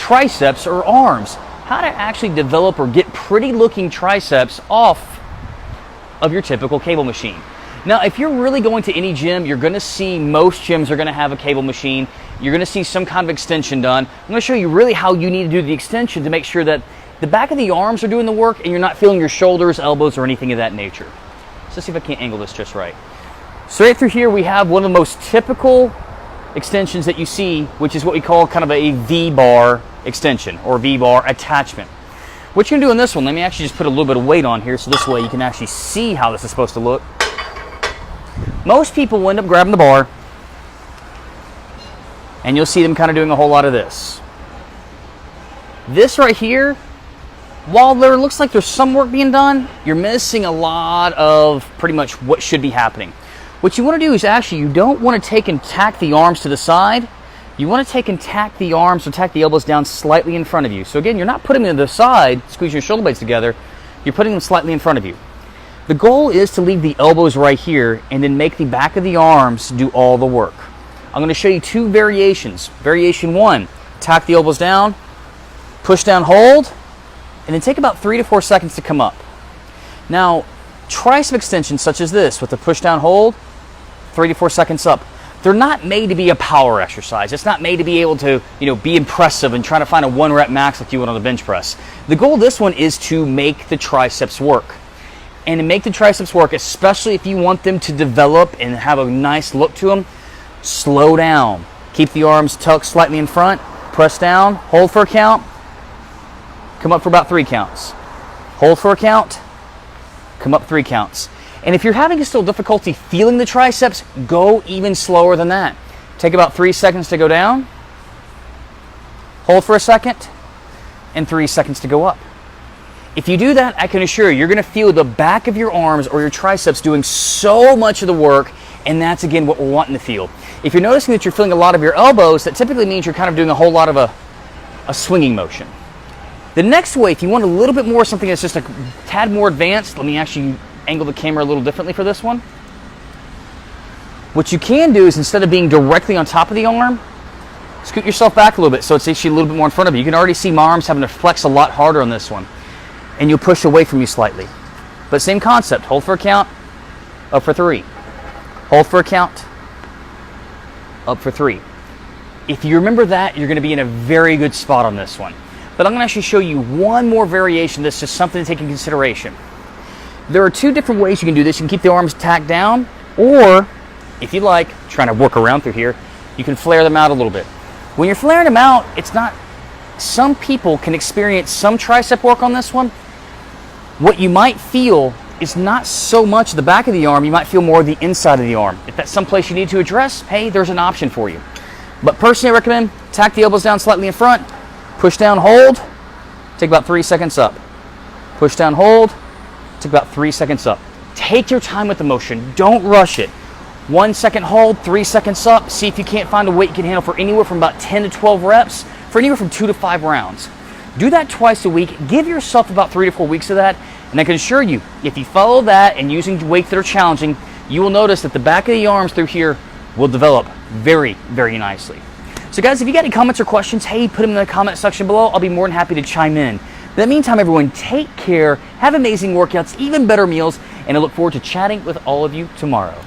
triceps or arms. How to actually develop or get pretty looking triceps off of your typical cable machine. Now, if you're really going to any gym, you're going to see most gyms are going to have a cable machine. You're going to see some kind of extension done. I'm going to show you really how you need to do the extension to make sure that the back of the arms are doing the work and you're not feeling your shoulders, elbows, or anything of that nature. So let's see if I can't angle this just right. So right through here, we have one of the most typical extensions that you see, which is what we call kind of a V-bar extension or V-bar attachment. What you're going to do in this one, let me actually just put a little bit of weight on here so this way you can actually see how this is supposed to look. Most people will end up grabbing the bar and you'll see them kind of doing a whole lot of this. This right here, while there looks like there's some work being done, you're missing a lot of pretty much what should be happening. What you want to do is actually, you don't want to take and tack the arms to the side. You want to take and tack the arms or tack the elbows down slightly in front of you. So again, you're not putting them to the side, squeezing your shoulder blades together. You're putting them slightly in front of you. The goal is to leave the elbows right here and then make the back of the arms do all the work. I'm going to show you two variations. Variation one, tack the elbows down, push down, hold, and then take about 3 to 4 seconds to come up. Now, tricep extensions such as this with the push down, hold, 3 to 4 seconds up, they're not made to be a power exercise. It's not made to be able to, be impressive and trying to find a 1 rep max like you would on the bench press. The goal of this one is to make the triceps work. And to make the triceps work, especially if you want them to develop and have a nice look to them, slow down. Keep the arms tucked slightly in front, press down, hold for a count, come up for about 3 counts. Hold for a count, come up 3 counts. And if you're having still difficulty feeling the triceps, go even slower than that. Take about 3 seconds to go down, hold for a second, and 3 seconds to go up. If you do that, I can assure you, you're going to feel the back of your arms or your triceps doing so much of the work, and that's again what we're wanting to feel. If you're noticing that you're feeling a lot of your elbows, that typically means you're kind of doing a whole lot of a swinging motion. The next way, if you want a little bit more, something that's just a tad more advanced, let me actually angle the camera a little differently for this one. What you can do is, instead of being directly on top of the arm, scoot yourself back a little bit so it's actually a little bit more in front of you. You can already see my arms having to flex a lot harder on this one. And you'll push away from you slightly. But same concept, hold for a count, up for 3. Hold for a count, up for 3. If you remember that, you're going to be in a very good spot on this one. But I'm going to actually show you one more variation that's just something to take into consideration. There are 2 different ways you can do this. You can keep the arms tacked down, or if you like, trying to work around through here, you can flare them out a little bit. When you're flaring them out, it's not, some people can experience some tricep work on this one. What you might feel is not so much the back of the arm, you might feel more the inside of the arm. If that's someplace you need to address, hey, there's an option for you. But personally, I recommend tack the elbows down slightly in front, push down, hold, take about 3 seconds up. Push down, hold, take about 3 seconds up. Take your time with the motion, don't rush it. 1 second hold, 3 seconds up. See if you can't find a weight you can handle for anywhere from about 10 to 12 reps, for anywhere from 2 to 5 rounds. Do that twice a week. Give yourself about 3 to 4 weeks of that, and I can assure you, if you follow that and using weights that are challenging, you will notice that the back of the arms through here will develop very, very nicely. So guys, if you got any comments or questions, hey, put them in the comment section below. I'll be more than happy to chime in. In the meantime, everyone, take care, have amazing workouts, even better meals, and I look forward to chatting with all of you tomorrow.